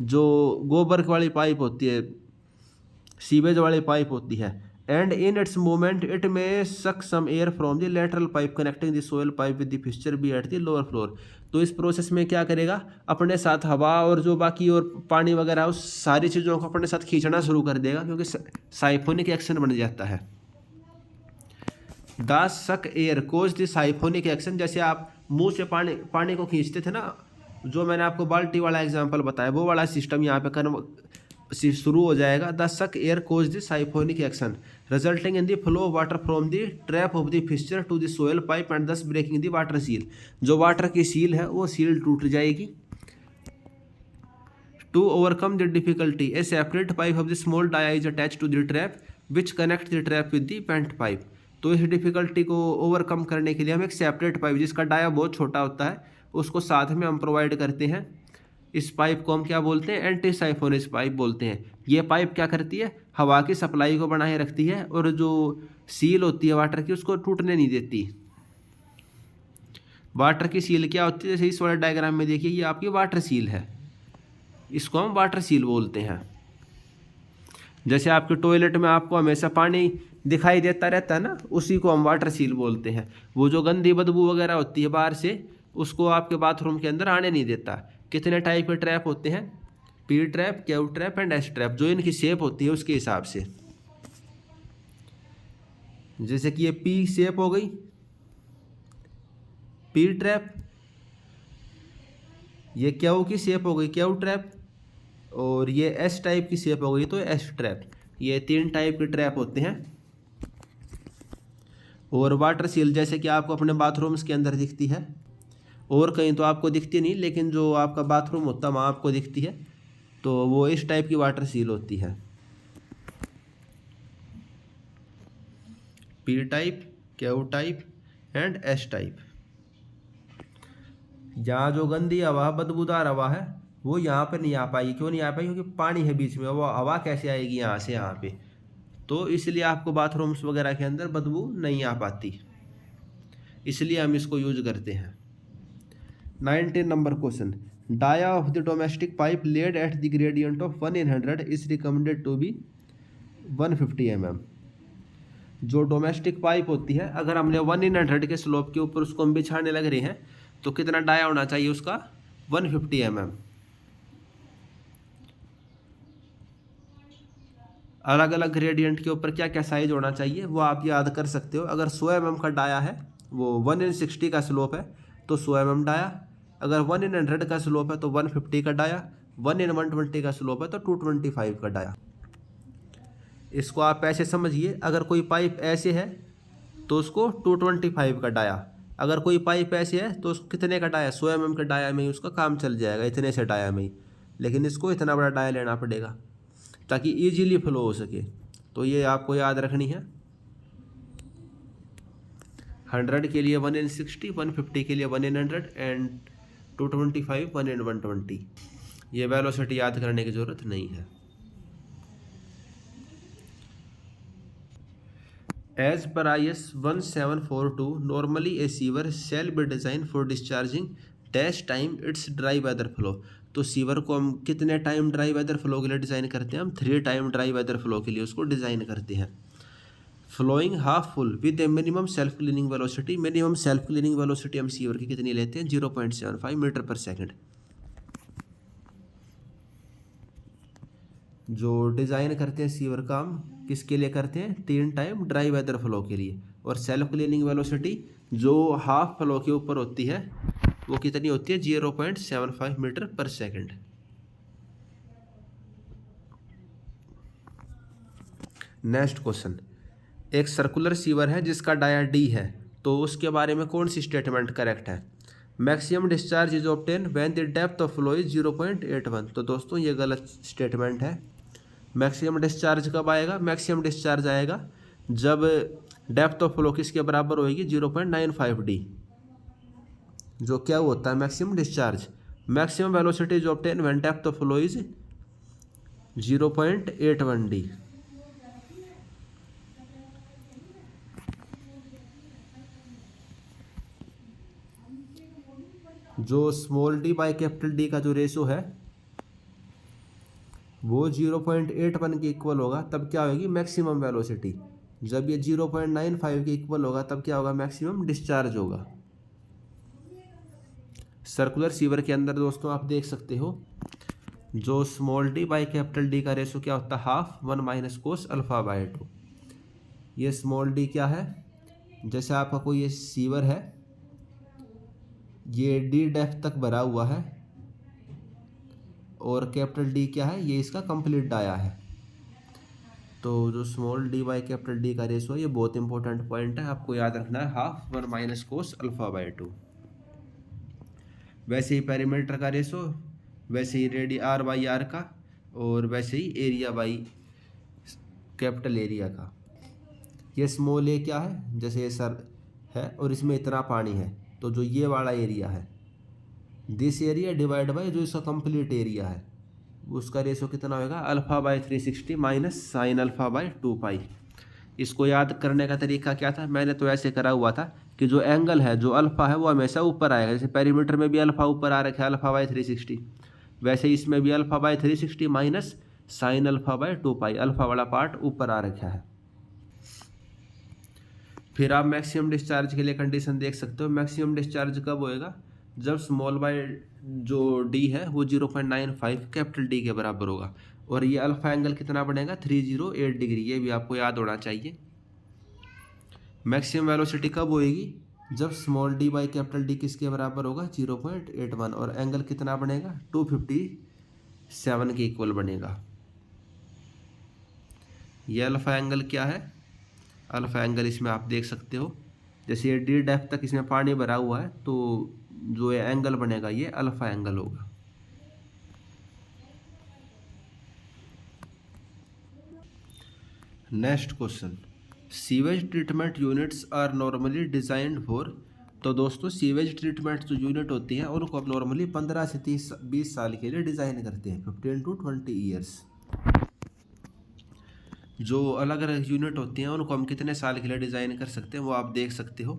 जो गोबर वाली पाइप होती है, सीवेज वाली पाइप होती है, and in its movement it may suck some air from the lateral pipe connecting the soil pipe with the fixture be at the lower floor. तो इस प्रोसेस में क्या करेगा, अपने साथ हवा और जो बाकी और पानी वगैरह उस सारी चीज़ों को अपने साथ खींचना शुरू कर देगा, क्योंकि साइफोनिक एक्शन बन जाता है। The suck air cause the siphonic action, जैसे आप मुंह से पानी को खींचते थे ना, जो मैंने आपको बाल्टी वाला एग्जांपल बताया, वो वाला सिस्टम यहाँ पे शुरू हो जाएगा। The suck air cause the siphonic action resulting in the flow of water from the trap of the fixture to the soil pipe and thus breaking the water seal. जो water की seal है वो seal टूट जाएगी। To overcome the difficulty a separate pipe of the small dia is attach to the trap which connect the trap with the vent pipe. तो इस difficulty को overcome करने के लिए हम एक सेपरेट पाइप, जिसका डाया बहुत छोटा होता है, उसको साथ में हम प्रोवाइड करते हैं। इस पाइप को हम क्या बोलते हैं, एंटी साइफोनिस पाइप बोलते हैं। ये पाइप क्या करती है, हवा की सप्लाई को बनाए रखती है, और जो सील होती है वाटर की उसको टूटने नहीं देती। वाटर की सील क्या होती है, जैसे इस वाले डायग्राम में देखिए, ये आपकी वाटर सील है, इसको हम वाटर सील बोलते हैं। जैसे आपके टॉयलेट में आपको हमेशा पानी दिखाई देता रहता है ना, उसी को हम वाटर सील बोलते हैं। वो जो गंदी बदबू वगैरह होती है बाहर से, उसको आपके बाथरूम के अंदर आने नहीं देता। कितने टाइप के ट्रैप होते हैं, P trap, Q trap and S trap, जो इनकी शेप होती है उसके हिसाब से। जैसे कि ये पी शेप हो गई, पी ट्रैप, ये क्यू की शेप हो गई, क्यू ट्रैप, और ये एस टाइप की शेप हो गई तो एस ट्रैप। ये 3 टाइप के ट्रैप होते हैं। और वाटर सील जैसे कि आपको अपने बाथरूम्स के अंदर दिखती है, और कहीं तो आपको दिखती नहीं, लेकिन जो आपका बाथरूम होता है वहाँ आपको दिखती है, तो वो इस टाइप की वाटर सील होती है, P type, Q type and S type. जहाँ जो गंदी हवा, बदबूदार हवा है, वो यहाँ पर नहीं आ पाएगी। क्यों नहीं आ पाएगी, क्योंकि पानी है बीच में, वो हवा कैसे आएगी यहाँ से यहाँ पे, तो इसलिए आपको बाथरूम्स वगैरह के अंदर बदबू नहीं आ पाती, इसलिए हम इसको यूज करते हैं। 19 number question, dia of the domestic pipe laid at the gradient of 1/100 is recommended to be 150 mm। जो डोमेस्टिक पाइप होती है, अगर हमने 1/100 के स्लोप के ऊपर उसको हम बिछाने लग रहे हैं, तो कितना डाया होना चाहिए उसका, 150 mm। अलग अलग ग्रेडियंट के ऊपर क्या क्या साइज होना चाहिए वो आप याद कर सकते हो। अगर 100 mm का डाया है, वो 1/60 का स्लोप है तो 100 mm डाया। अगर 1/100 का स्लोप है तो 150 का डाया। 1/120 का स्लोप है तो 225 का डाया। इसको आप ऐसे समझिए, अगर कोई पाइप ऐसे है तो उसको 225 का डाया, अगर कोई पाइप ऐसे है तो उसको कितने का डाया, 100 mm के डाया में ही उसका काम चल जाएगा, इतने से डाया में ही। लेकिन इसको इतना बड़ा डाया लेना पड़ेगा ताकि इजीली फ्लो हो सके। तो ये आपको याद रखनी है। 100 के लिए 1/60, 150 के लिए 1/100 एंड 225 1/120। ये वेलोसिटी याद करने की ज़रूरत नहीं है। As per IS 1742, normally a sewer shall be designed for discharging dash time its dry weather flow। तो सीवर को हम कितने टाइम ड्राई वेदर फ्लो के लिए डिज़ाइन करते हैं, हम 3 टाइम ड्राई वेदर फ्लो के लिए उसको डिज़ाइन करते हैं। Flowing half full with a minimum self cleaning velocity. Minimum self cleaning velocity हम सीवर की कितनी लेते हैं, 0.75 मीटर पर सेकेंड। जो डिज़ाइन करते हैं सीवर का हम किसके लिए करते हैं, 3 टाइम ड्राई वेदर फ्लो के लिए। और सेल्फ क्लीनिंग वेलोसिटी जो हाफ फ्लो के ऊपर होती है वो कितनी होती है, 0.75 मीटर पर सेकेंड। नेक्स्ट क्वेश्चन, एक सर्कुलर सीवर है जिसका डाया डी है, तो उसके बारे में कौन सी स्टेटमेंट करेक्ट है। Maximum discharge is obtain when the depth of flow is 0.81। तो दोस्तों ये गलत स्टेटमेंट है। मैक्सिमम डिस्चार्ज कब आएगा, मैक्सिमम डिस्चार्ज आएगा जब डेप्थ ऑफ फ्लो किसके बराबर होएगी, 0.95 डी। जो क्या होता है maximum discharge. Maximum velocity is obtain when depth of flow is 0.81 D. जो small D by capital D का जो रेशो है वो 0.81 के इक्वल होगा तब क्या होगी मैक्सिमम वेलोसिटी। जब ये 0.95 के इक्वल होगा तब क्या होगा मैक्सिमम डिस्चार्ज होगा। सर्कुलर सीवर के अंदर दोस्तों आप देख सकते हो जो small D by capital D का रेशो क्या होता है half 1 minus cos alpha by 2। ये स्मॉल डी क्या है, जैसे आपका कोई ये सीवर है, ये डी डेप्थ तक भरा हुआ है और कैपिटल डी क्या है, ये इसका कंप्लीट डाया है। तो जो small D by capital D का रेशो है ये बहुत इंपॉर्टेंट पॉइंट है, आपको याद रखना है half 1 minus cos alpha by 2। वैसे ही पेरीमीटर का रेशो, वैसे ही रेडी आर बाई आर का, और वैसे ही एरिया बाई कैपिटल एरिया का। ये स्मॉल ए क्या है, जैसे ये सर है और इसमें इतना पानी है, तो जो ये वाला एरिया है दिस एरिया डिवाइड बाई जो इसका कंप्लीट एरिया है, उसका रेशो कितना होगा alpha by 360 minus sine alpha by 2 पाई। इसको याद करने का तरीका क्या था, मैंने तो ऐसे करा हुआ था कि जो एंगल है जो अल्फा है वो हमेशा ऊपर आएगा। जैसे पेरीमीटर में भी अल्फा ऊपर आ रखा है अल्फा बाई 360, वैसे इसमें भी alpha by 360 minus sine alpha by 2 pi, alpha वाला पार्ट ऊपर आ रखा है। फिर आप मैक्सिमम डिस्चार्ज के लिए कंडीशन देख सकते हो। मैक्सिमम डिस्चार्ज कब होएगा, जब स्मॉल बाई जो डी है वो 0.95 कैपिटल डी के बराबर होगा, और ये अल्फा एंगल कितना बनेगा 308 डिग्री, ये भी आपको याद होना चाहिए। मैक्सिमम वेलोसिटी कब होएगी, जब small D by capital D किसके बराबर होगा 0.81, और एंगल कितना बनेगा 257 के इक्वल बनेगा। ये अल्फा एंगल क्या है, अल्फा एंगल इसमें आप देख सकते हो, जैसे ये डी डेप्थ तक इसमें पानी भरा हुआ है तो जो ये एंगल बनेगा ये अल्फा एंगल होगा। Next question, sewage treatment units are normally designed for. तो दोस्तों सीवेज ट्रीटमेंट जो यूनिट होती हैं उनको आप नॉर्मली 15 से 20 साल के लिए डिज़ाइन करते हैं, 15 to 20 ईयर्स। जो अलग अलग यूनिट होती हैं उनको हम कितने साल के लिए डिज़ाइन कर सकते हैं वो आप देख सकते हो।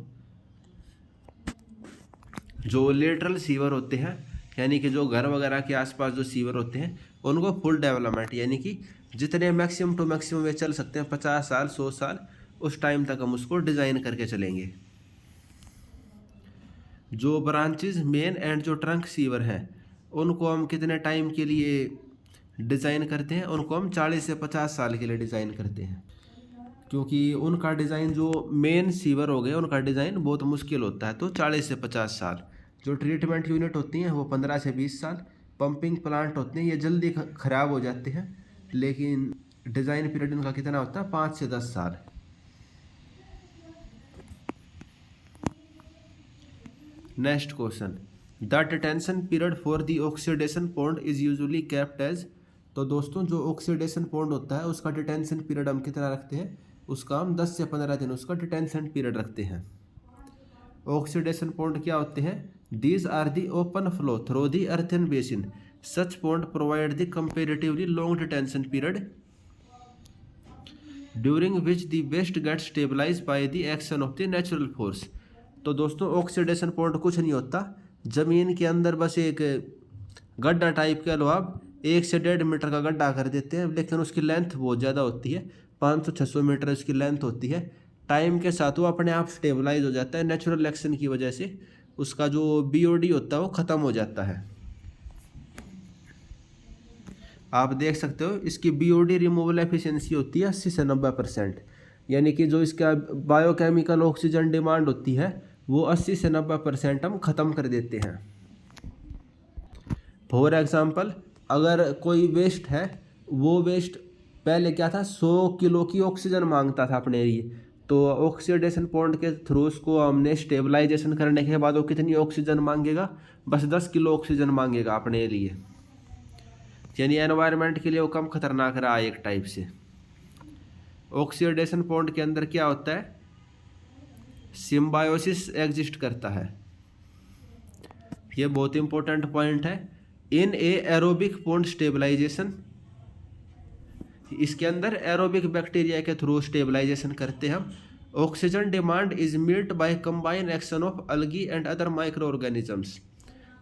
जो लेटरल सीवर होते हैं, यानी कि जो घर वगैरह के आसपास जो सीवर होते हैं उनको फुल डेवलपमेंट, यानी कि जितने मैक्सिमम टू मैक्सिमम वे चल सकते हैं 50 साल 100 साल, उस टाइम तक हम उसको डिज़ाइन करके चलेंगे। जो ब्रांचेस मेन एंड जो ट्रंक सीवर हैं उनको हम कितने टाइम के लिए डिज़ाइन करते हैं, उनको हम 40 से 50 साल के लिए डिज़ाइन करते हैं, क्योंकि उनका डिज़ाइन जो मेन सीवर हो गए उनका डिज़ाइन बहुत मुश्किल होता है, तो 40 से 50 साल। जो ट्रीटमेंट यूनिट होती हैं वो 15 से 20 साल। पंपिंग प्लांट होते हैं ये जल्दी ख़राब हो जाते हैं, लेकिन डिज़ाइन पीरियड उनका कितना होता है 5 से 10 साल। Next question, the detention period for the oxidation pond is usually kept as. तो दोस्तों जो ऑक्सीडेशन पॉन्ड होता है उसका डिटेंशन पीरियड हम कितना रखते हैं, उसका हम 10 से 15 दिन उसका डिटेंशन पीरियड रखते हैं। ऑक्सीडेशन पॉन्ड क्या होते हैं, these are the open flow through the earthen basin, such pond provide the comparatively long detention period during which the waste get stabilize by the action of the natural force. तो दोस्तों oxidation pond कुछ नहीं होता, ज़मीन के अंदर बस एक गड्ढा टाइप के लो आप, 1 से 1.5 मीटर का गड्ढा कर देते हैं, लेकिन उसकी लेंथ बहुत ज़्यादा होती है, 500-600 मीटर उसकी लेंथ होती है। टाइम के साथ वो अपने आप स्टेबलाइज हो जाता है, नेचुरल एक्शन की वजह से उसका जो BOD होता है वो ख़त्म हो जाता है। आप देख सकते हो इसकी BOD रिमूवल एफिशिएंसी होती है 80 से 90%, यानी कि जो इसका बायोकेमिकल ऑक्सीजन डिमांड होती है वो 80 से 90% हम ख़त्म कर देते हैं। फॉर एग्ज़ाम्पल अगर कोई वेस्ट है, वो वेस्ट पहले क्या था 100 किलो की ऑक्सीजन मांगता था अपने लिए, तो ऑक्सीडेशन पॉन्ड के थ्रू उसको हमने स्टेबलाइजेशन करने के बाद वो कितनी ऑक्सीजन मांगेगा, बस 10 किलो ऑक्सीजन मांगेगा अपने लिए, यानी एनवायरनमेंट के लिए वो कम खतरनाक रहा है एक टाइप से। ऑक्सीडेशन पॉन्ड के अंदर क्या होता है, सिम्बायोसिस एग्जिस्ट करता है, ये बहुत इंपॉर्टेंट पॉइंट है। In a aerobic pond stabilization, इसके अंदर एरोबिक बैक्टीरिया के थ्रू स्टेबलाइजेशन करते हैं हम। Oxygen demand is meet by combine action of algae and other micro organisms.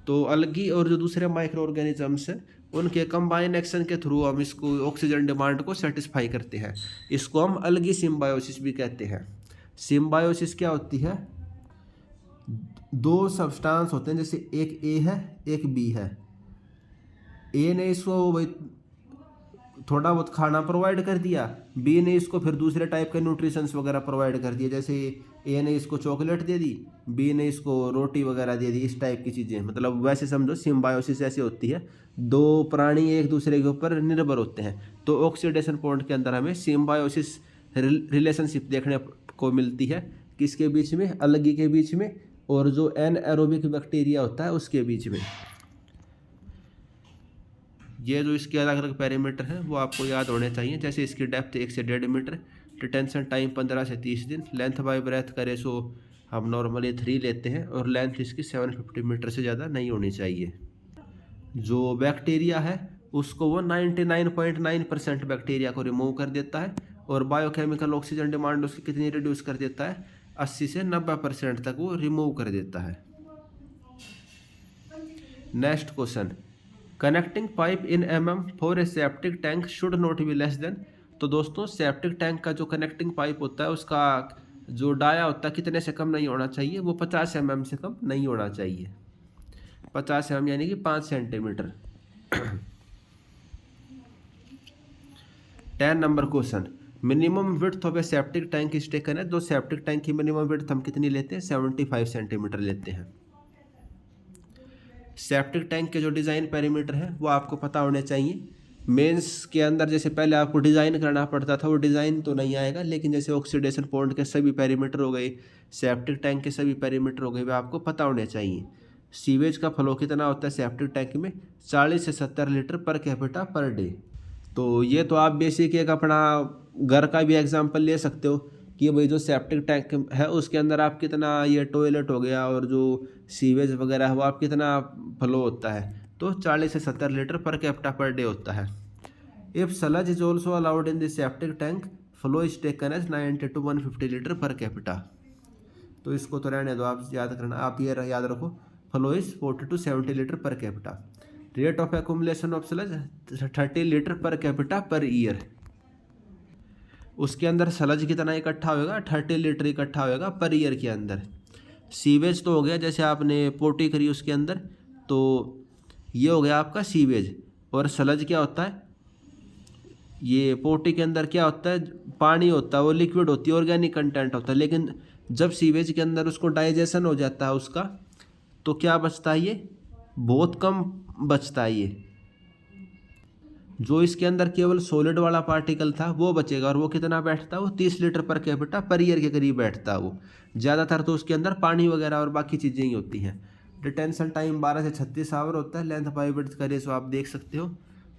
तो अलगी और जो दूसरे माइक्रो ऑर्गेनिजम्स हैं उनके कंबाइन एक्शन के थ्रू हम इसको ऑक्सीजन डिमांड को सेटिस्फाई करते हैं। इसको हम अलगी सिम्बायोसिस भी कहते हैं। सिम्बायोसिस क्या होती है? दो सब्सटेंस होते हैं, जैसे एक ए है एक बी है। ए ने इसको वही थोड़ा बहुत खाना प्रोवाइड कर दिया, बी ने इसको फिर दूसरे टाइप के न्यूट्रिशंस वगैरह प्रोवाइड कर दिए, जैसे ए ने इसको चॉकलेट दे दी, बी ने इसको रोटी वगैरह दे दी, इस टाइप की चीज़ें। मतलब वैसे समझो सिम्बायोसिस ऐसी होती है, दो प्राणी एक दूसरे के ऊपर निर्भर होते हैं। तो ऑक्सीडेशन पॉइंट के अंदर हमें सिम्बायोसिस रिलेशनशिप देखने को मिलती है, किसके बीच में? अलगी के बीच में और जो एनएरोबिक बैक्टीरिया होता है उसके बीच में। ये जो इसके अलग अलग पैरामीटर हैं वो आपको याद होने चाहिए, जैसे इसकी डेप्थ 1 से 1.5 मीटर, डिटेंशन टाइम 15 से 30 दिन, लेंथ बाय ब्रेथ करे सो हम नॉर्मली 3 लेते हैं, और लेंथ इसकी 750 मीटर से ज़्यादा नहीं होनी चाहिए। जो बैक्टीरिया है उसको वो 99.9% बैक्टीरिया को रिमूव कर देता है, और बायोकेमिकल ऑक्सीजन डिमांड उसकी कितनी रिड्यूस कर देता है? 80 से 90% तक वो रिमूव कर देता है। Next question, connecting pipe in for a septic tank should not be less than. तो दोस्तों सेप्टिक टैंक का जो कनेक्टिंग पाइप होता है उसका जो डाया होता है कितने से कम नहीं होना चाहिए? वो 50 mm से कम नहीं होना चाहिए। 50 mm यानी कि 5 centimetre. 10 number question, minimum width of A septic tank is taken है। जो सेप्टिक टैंक की मिनिमम विड्थ हम कितनी लेते हैं? 75 सेंटीमीटर लेते हैं। सेप्टिक टैंक के जो डिज़ाइन पैरामीटर है वो आपको पता होने चाहिए। मेंस के अंदर जैसे पहले आपको डिज़ाइन करना पड़ता था, वो डिज़ाइन तो नहीं आएगा, लेकिन जैसे ऑक्सीडेशन पॉइंट के सभी पैरामीटर हो गए, सेप्टिक टैंक के सभी पैरामीटर हो गए, वे आपको पता होने चाहिए। सीवेज का फ्लो कितना होता है सेप्टिक टैंक में? 40 से 70 litre per capita per day. तो ये तो आप बेसिक एक अपना घर का भी एग्जाम्पल ले सकते हो कि भाई जो सेप्टिक टैंक है उसके अंदर आप कितना, ये टॉयलेट हो गया और जो सीवेज वगैरह है वो आप कितना फ्लो होता है? तो 40 से 70 लीटर पर कैपिटा पर डे होता है। If sludge is also allowed in the septic tank, flow is taken as 90 to 150 litre per capita. तो इसको तो रहने दो, आप याद करना, आप ये याद रखो, flow is 40 to 70 litre per capita. Rate of accumulation of sludge 30 litre per capita per year. उसके अंदर सलज कितना इकट्ठा होगा? 30 लीटर इकट्ठा होगा पर ईयर के अंदर। सीवेज तो हो गया, जैसे आपने पोटी करी उसके अंदर, तो ये हो गया आपका सीवेज। और सलज क्या होता है? ये पोटी के अंदर क्या होता है? पानी होता है, वो लिक्विड होती है, ऑर्गेनिक कंटेंट होता है। लेकिन जब सीवेज के अंदर उसको डाइजेशन हो जाता है उसका, तो क्या बचता है? ये बहुत कम बचता है। ये जो इसके अंदर केवल सॉलिड वाला पार्टिकल था वो बचेगा, और वो कितना बैठता है? वो 30 litre per capita per year के करीब बैठता है। वो ज़्यादातर तो उसके अंदर पानी वगैरह और बाकी चीज़ें ही होती हैं। डिटेंशन टाइम 12 से 36 आवर होता है। लेंथ बाय विड्थ करे सो आप देख सकते हो।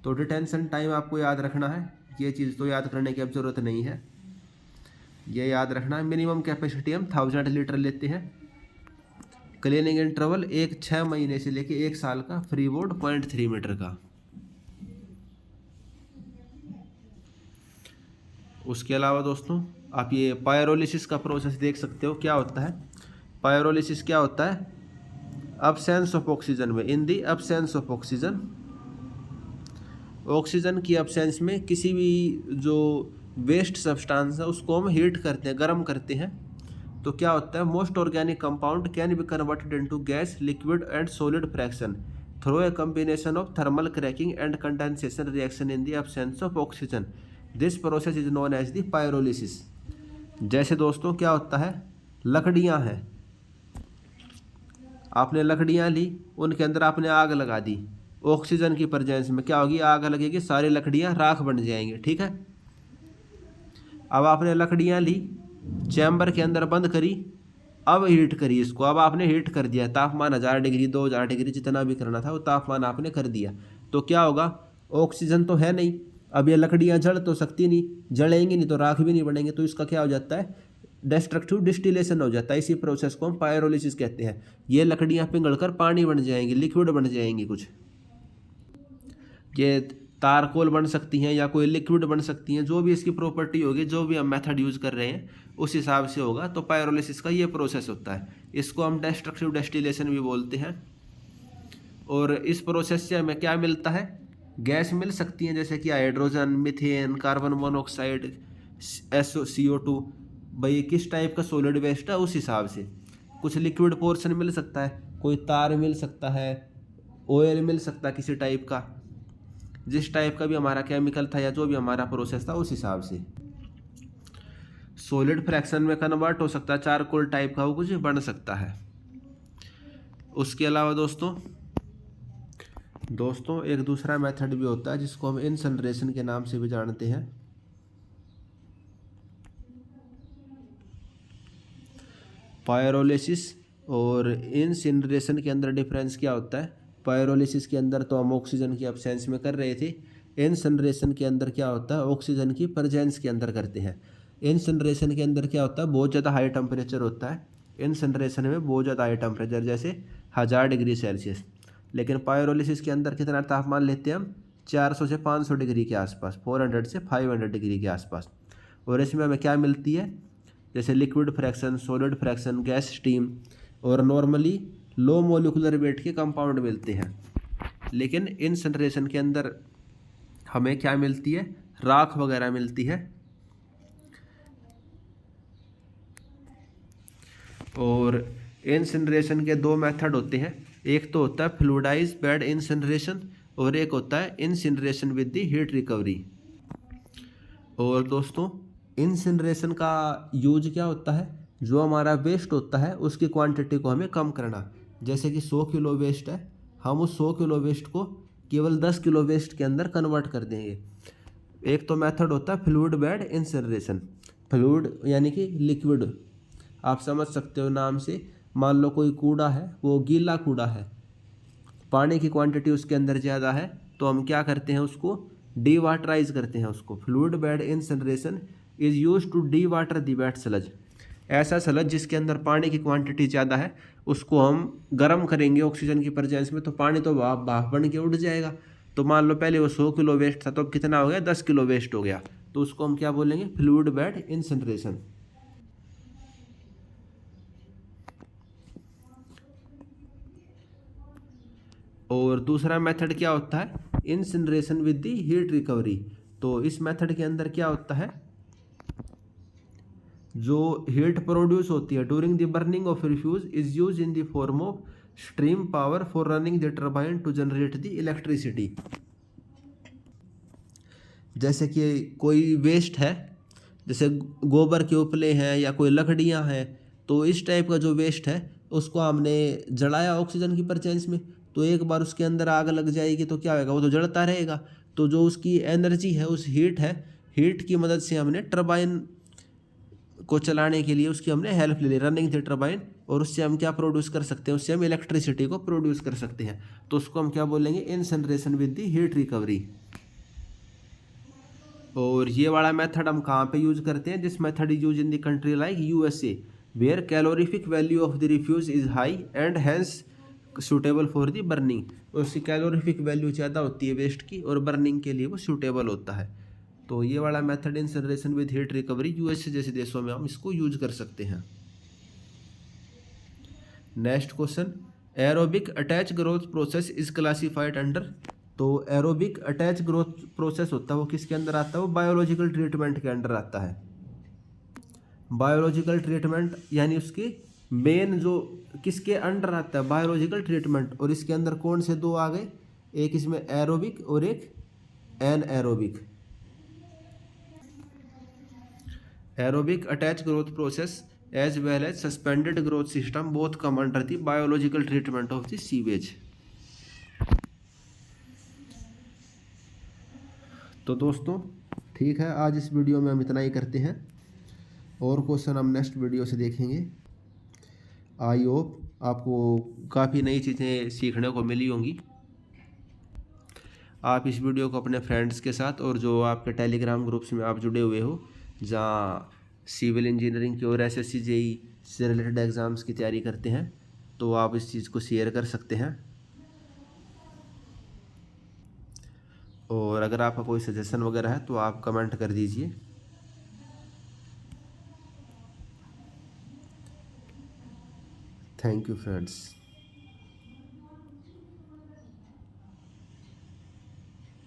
तो डिटेंशन टाइम आपको याद रखना है, ये चीज़ तो याद करने की अब ज़रूरत नहीं है, ये याद रखना है। मिनिमम कैपेसिटी हम 1000 लीटर लेते हैं। क्लीनिंग इंटरवल 6 महीने से लेके 1 साल का। फ्री बोर्ड 0.3 मीटर का। उसके अलावा दोस्तों आप ये पायरोलिसिस का प्रोसेस देख सकते हो। क्या होता है पायरोलिसिस? क्या होता है? अब्सेंस ऑफ ऑक्सीजन में, इन दी अब्सेंस ऑफ ऑक्सीजन, ऑक्सीजन की अब्सेंस में किसी भी जो वेस्ट सब्सटेंस है उसको हम हीट करते हैं, गर्म करते हैं। तो क्या होता है? Most organic compound can be converted into gas, liquid and solid fraction through a combination of thermal cracking and condensation reaction in the absence of oxygen. This process is known as the pyrolysis. जैसे दोस्तों क्या होता है? लकड़ियाँ हैं, आपने लकड़ियाँ ली, उनके अंदर आपने आग लगा दी, ऑक्सीजन की प्रेजेंस में क्या होगी? आग लगेगी, सारी लकड़ियाँ राख बन जाएंगी, ठीक है। अब आपने लकड़ियाँ ली, चैम्बर के अंदर बंद करी, अब हीट करी इसको। अब आपने हीट कर दिया, तापमान 1000 डिग्री 2000 डिग्री जितना भी करना था वो तापमान आपने कर दिया। तो क्या होगा? ऑक्सीजन तो है नहीं, अब ये लकड़ियाँ जल तो सकती नहीं, जलेंगी नहीं तो राख भी नहीं बनेंगे, तो इसका क्या हो जाता है? डिस्ट्रक्टिव डिस्टिलेशन हो जाता है। इसी प्रोसेस को हम पायरोलिसिस कहते हैं। ये लकड़ियाँ पिघलकर पानी बन जाएंगी, लिक्विड बन जाएंगी, कुछ ये तारकोल बन सकती हैं या कोई लिक्विड बन सकती हैं, जो भी इसकी प्रॉपर्टी होगी, जो भी हम मेथड यूज़ कर रहे हैं उस हिसाब से होगा। तो पायरोलिसिस का ये प्रोसेस होता है, इसको हम डिस्ट्रक्टिव डिस्टिलेशन भी बोलते हैं। और इस प्रोसेस से हमें क्या मिलता है? गैस मिल सकती हैं जैसे कि hydrogen, methane, carbon monoxide, CO2। भाई किस टाइप का सॉलिड वेस्ट है उस हिसाब से। कुछ लिक्विड पोर्शन मिल सकता है, कोई तार मिल सकता है, ऑयल मिल सकता है किसी टाइप का, जिस टाइप का भी हमारा केमिकल था या जो भी हमारा प्रोसेस था उस हिसाब से। सॉलिड फ्रैक्शन में कन्वर्ट हो सकता है, चारकोल टाइप का वो कुछ बन सकता है। उसके अलावा दोस्तों एक दूसरा मेथड भी होता है जिसको हम इनसिनरेशन के नाम से भी जानते हैं। पायरोलिसिस और इनसिनरेशन के अंदर डिफरेंस क्या होता है? पायरोलिसिस के अंदर तो हम ऑक्सीजन की एब्सेंस में कर रहे थे, इनसिनरेशन के अंदर क्या होता है? ऑक्सीजन की प्रेजेंस के अंदर करते हैं। इनसिनरेशन के अंदर क्या होता है? बहुत ज़्यादा हाई टेम्परेचर होता है इनसिनरेशन में, बहुत ज़्यादा हाई टेम्परेचर जैसे 1000 डिग्री सेल्सियस। लेकिन पायरोलिसिस के अंदर कितना तापमान लेते हैं हम? 400 से 500 डिग्री के आसपास, 400 से 500 डिग्री के आसपास। और इसमें हमें क्या मिलती है? जैसे liquid fraction, solid fraction, gas steam और नॉर्मली लो मोलिकुलर वेट के कंपाउंड मिलते हैं। लेकिन इनसिनरेशन के अंदर हमें क्या मिलती है? राख वगैरह मिलती है। और इनसिनरेशन के दो मेथड होते हैं, एक तो होता है फ्लूइडाइज बेड इनसिनरेशन और एक होता है incineration with the heat recovery. और दोस्तों इनसिनरेशन का यूज क्या होता है? जो हमारा वेस्ट होता है उसकी क्वांटिटी को हमें कम करना। जैसे कि 100 किलो वेस्ट है, हम उस 100 किलो वेस्ट को केवल 10 किलो वेस्ट के अंदर कन्वर्ट कर देंगे। एक तो मेथड होता है फ्लूइड बेड इनसिनरेशन। फ्लूइड यानी कि लिक्विड, आप समझ सकते हो नाम से। मान लो कोई कूड़ा है, वो गीला कूड़ा है, पानी की क्वांटिटी उसके अंदर ज़्यादा है, तो हम क्या करते हैं? उसको डीवाटराइज करते हैं उसको। Fluid bed incineration is use to dewater the wet sludge. ऐसा स्लज जिसके अंदर पानी की क्वांटिटी ज़्यादा है, उसको हम गर्म करेंगे ऑक्सीजन की प्रेजेंस में, तो पानी तो भाप बन के उड़ जाएगा। तो मान लो पहले वो 100 किलो वेस्ट था, तो अब कितना हो गया? 10 किलो वेस्ट हो गया। तो उसको हम क्या बोलेंगे? Fluid bed incineration. और दूसरा मेथड क्या होता है? Incineration with the heat recovery. तो इस मेथड के अंदर क्या होता है? जो हीट प्रोड्यूस होती है during the burning of refuse is use in the form of stream power for running the turbine to generate the electricity. जैसे कि कोई वेस्ट है, जैसे गोबर के उपले हैं या कोई लकड़ियां हैं, तो इस टाइप का जो वेस्ट है उसको हमने जलाया ऑक्सीजन की प्रेजेंस में, तो एक बार उसके अंदर आग लग जाएगी तो क्या होगा? वो तो जलता रहेगा। तो जो उसकी एनर्जी है, उस हीट है, हीट की मदद से हमने टरबाइन को चलाने के लिए उसकी हमने हेल्प ले ली, रनिंग द टरबाइन। और उससे हम क्या प्रोड्यूस कर सकते हैं? उससे हम इलेक्ट्रिसिटी को प्रोड्यूस कर सकते हैं। तो उसको हम क्या बोलेंगे? Incineration with the heat recovery. और ये वाला मेथड हम कहाँ पे यूज करते हैं? This method is use in the country like USA, where calorific value of the refuse is high and hence suitable for the burning. उसकी कैलोरीफिक वैल्यू ज़्यादा होती है वेस्ट की, और बर्निंग के लिए वो सूटेबल होता है। तो ये वाला method incineration with heat recovery USA जैसे देशों में हम इसको यूज कर सकते हैं। Next question, aerobic attach growth process is classified under. तो एरोबिक अटैच ग्रोथ प्रोसेस होता है वो किसके अंदर आता है? वो बायोलॉजिकल ट्रीटमेंट के अंडर आता है। बायोलॉजिकल ट्रीटमेंट यानी उसकी मेन जो किसके अंडर आता है? Biological treatment. और इसके अंदर कौन से दो आ गए? एक इसमें एरोबिक और एक anaerobic. Aerobic attach growth process as well as suspended growth system both come under the biological treatment of the sewage. तो दोस्तों ठीक है, आज इस वीडियो में हम इतना ही करते हैं, और क्वेश्चन हम नेक्स्ट वीडियो से देखेंगे। आई होप आपको काफ़ी नई चीज़ें सीखने को मिली होंगी। आप इस वीडियो को अपने फ्रेंड्स के साथ, और जो आपके टेलीग्राम ग्रुप्स में आप जुड़े हुए हो जहाँ सिविल इंजीनियरिंग की और SSC JEE से रिलेटेड एग्ज़ाम्स की तैयारी करते हैं, तो आप इस चीज़ को शेयर कर सकते हैं। और अगर आपका कोई सजेशन वगैरह है तो आप कमेंट कर दीजिए। Thank you friends.